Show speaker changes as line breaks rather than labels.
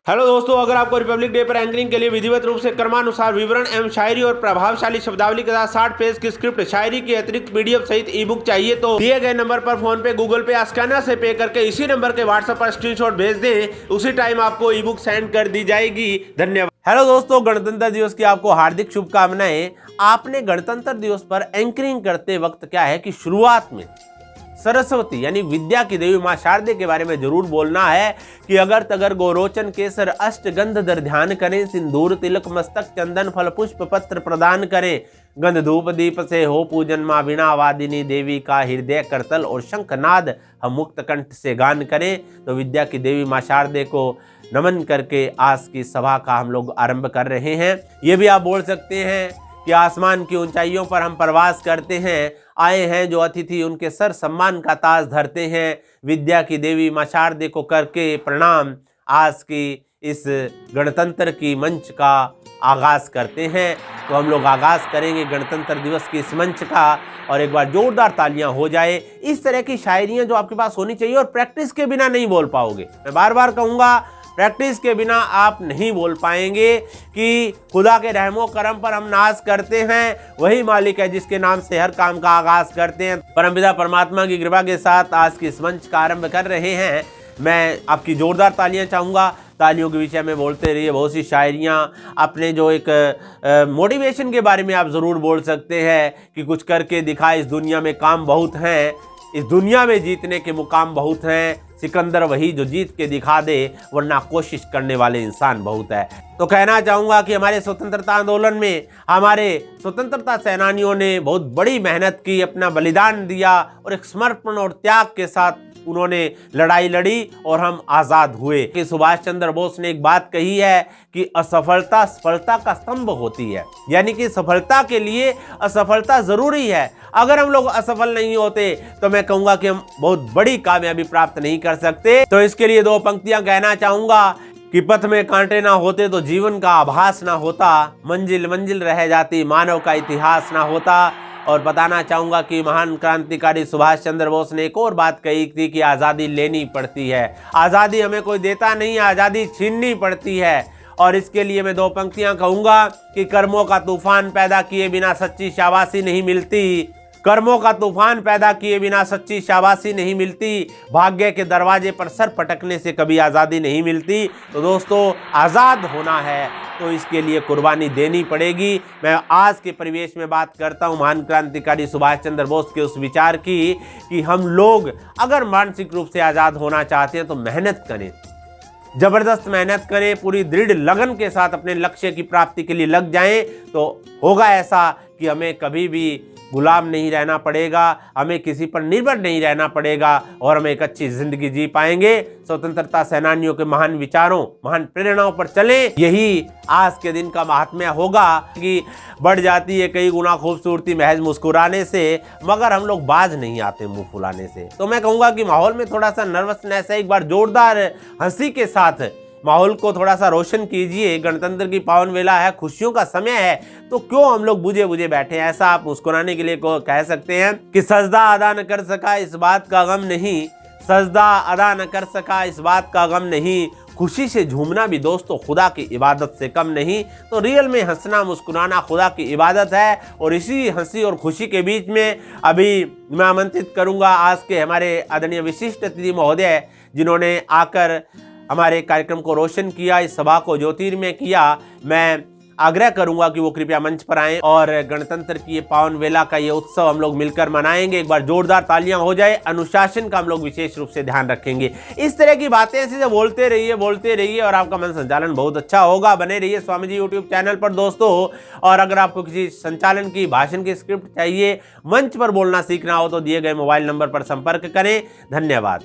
Hello दोस्तों, अगर आपको रिपब्लिक डे पर एंकरिंग के लिए विधिवत रूप से क्रमानुसार विवरण एवं शायरी और प्रभावशाली शब्दावली के साथ 60 पेज की स्क्रिप्ट, शायरी की अतिरिक्त पीडीएफ सहित ई बुक चाहिए तो दिए गए नंबर पर फोन पे, गूगल पे या स्कैनर से पे करके इसी नंबर के व्हाट्सएप पर स्क्रीनशॉट भेज दें। उसी टाइम आपको ई बुक सेंड कर दी जाएगी। धन्यवाद। हेलो दोस्तों, गणतंत्र दिवस की आपको हार्दिक शुभकामनाएं। आपने गणतंत्र दिवस पर एंकरिंग करते वक्त क्या है कि शुरुआत में सरस्वती यानी विद्या की देवी मां शारदे के बारे में जरूर बोलना है कि अगर तगर गोरोचन केसर अष्टगंध दर ध्यान करें, सिंदूर तिलक मस्तक चंदन फल पुष्प पत्र प्रदान करें, गंध धूप दीप से हो पूजन मां वीणा वादिनी देवी का हृदय करतल और शंखनाद हम मुक्त कंठ से गान करें। तो विद्या की देवी मां शारदे को नमन करके आज की सभा का हम लोग आरंभ कर रहे हैं। ये भी आप बोल सकते हैं कि आसमान की ऊंचाइयों पर हम प्रवास करते हैं, आए हैं जो अतिथि उनके सर सम्मान का ताज धरते हैं। विद्या की देवी मां शारदे को करके प्रणाम आज की इस गणतंत्र की मंच का आगाज करते हैं। तो हम लोग आगाज करेंगे गणतंत्र दिवस की इस मंच का, और एक बार जोरदार तालियां हो जाए। इस तरह की शायरियां जो आपके पास होनी चाहिए, और प्रैक्टिस के बिना नहीं बोल पाओगे। मैं बार बार कहूँगा, प्रैक्टिस के बिना आप नहीं बोल पाएंगे कि खुदा के रहमो करम पर हम नाज करते हैं, वही मालिक है जिसके नाम से हर काम का आगाज करते हैं। परमपिता परमात्मा की कृपा के साथ आज की इस मंच का आरंभ कर रहे हैं। मैं आपकी जोरदार तालियां चाहूँगा। तालियों के विषय में बोलते रहिए। बहुत सी शायरियाँ अपने जो एक मोटिवेशन के बारे में आप ज़रूर बोल सकते हैं कि कुछ करके दिखाए, इस दुनिया में काम बहुत हैं, इस दुनिया में जीतने के मुकाम बहुत हैं, सिकंदर वही जो जीत के दिखा दे, वरना कोशिश करने वाले इंसान बहुत है। तो कहना चाहूँगा कि हमारे स्वतंत्रता आंदोलन में हमारे स्वतंत्रता सेनानियों ने बहुत बड़ी मेहनत की, अपना बलिदान दिया और एक समर्पण और त्याग के साथ उन्होंने लड़ाई लड़ी और हम आज़ाद हुए। कि सुभाष चंद्र बोस ने एक बात कही है कि असफलता सफलता का स्तंभ होती है, यानी कि सफलता के लिए असफलता ज़रूरी है। अगर हम लोग असफल नहीं होते तो मैं कहूँगा कि हम बहुत बड़ी कामयाबी प्राप्त नहीं कर सकते। तो इसके लिए दो पंक्तियाँ कहना चाहूँगा कि पथ में कांटे ना होते तो जीवन का आभास ना होता, मंजिल मंजिल रह जाती मानव का इतिहास ना होता। और बताना चाहूँगा कि महान क्रांतिकारी सुभाष चंद्र बोस ने एक और बात कही थी कि आज़ादी लेनी पड़ती है, आज़ादी हमें कोई देता नहीं, आज़ादी छीननी पड़ती है। और इसके लिए मैं दो पंक्तियाँ कहूँगा कि कर्मों का तूफान पैदा किए बिना सच्ची शाबाशी नहीं मिलती, कर्मों का तूफान पैदा किए बिना सच्ची शाबाशी नहीं मिलती, भाग्य के दरवाजे पर सर पटकने से कभी आज़ादी नहीं मिलती। तो दोस्तों, आज़ाद होना है तो इसके लिए कुर्बानी देनी पड़ेगी। मैं आज के परिवेश में बात करता हूँ महान क्रांतिकारी सुभाष चंद्र बोस के उस विचार की कि हम लोग अगर मानसिक रूप से आज़ाद होना चाहते हैं तो मेहनत करें, ज़बरदस्त मेहनत करें, पूरी दृढ़ लगन के साथ अपने लक्ष्य की प्राप्ति के लिए लग जाएं। तो होगा ऐसा कि हमें कभी भी गुलाम नहीं रहना पड़ेगा, हमें किसी पर निर्भर नहीं रहना पड़ेगा और हम एक अच्छी जिंदगी जी पाएंगे। स्वतंत्रता सेनानियों के महान विचारों, महान प्रेरणाओं पर चलें। यही आज के दिन का महात्म्य होगा कि बढ़ जाती है कई गुना खूबसूरती महज मुस्कुराने से, मगर हम लोग बाज नहीं आते मुंह फुलाने से। तो मैं कहूँगा कि माहौल में थोड़ा सा नर्वसनेस है, एक बार जोरदार हंसी के साथ माहौल को थोड़ा सा रोशन कीजिए। गणतंत्र की पावन वेला है, खुशियों का समय है, तो क्यों हम लोग बुझे बुझे बैठे हैं। ऐसा आप मुस्कुराने के लिए कह सकते हैं कि सजदा अदा न कर सका इस बात का गम नहीं, सजदा अदा न कर सका इस बात का गम नहीं, खुशी से झूमना भी दोस्तों खुदा की इबादत से कम नहीं। तो रियल में हंसना मुस्कुराना खुदा की इबादत है। और इसी हंसी और खुशी के बीच में अभी मैं आमंत्रित करूँगा आज के हमारे आदरणीय विशिष्ट अतिथि महोदय, जिन्होंने आकर हमारे कार्यक्रम को रोशन किया, इस सभा को ज्योतिर्मय किया। मैं आग्रह करूंगा कि वो कृपया मंच पर आएं और गणतंत्र की ये पावन वेला का ये उत्सव हम लोग मिलकर मनाएंगे। एक बार जोरदार तालियां हो जाए। अनुशासन का हम लोग विशेष रूप से ध्यान रखेंगे। इस तरह की बातें ऐसे से बोलते रहिए और आपका मन संचालन बहुत अच्छा होगा। बने रहिए स्वामी जी यूट्यूब चैनल पर दोस्तों। और अगर आपको किसी संचालन की, भाषण की स्क्रिप्ट चाहिए, मंच पर बोलना सीखना हो तो दिए गए मोबाइल नंबर पर संपर्क करें। धन्यवाद।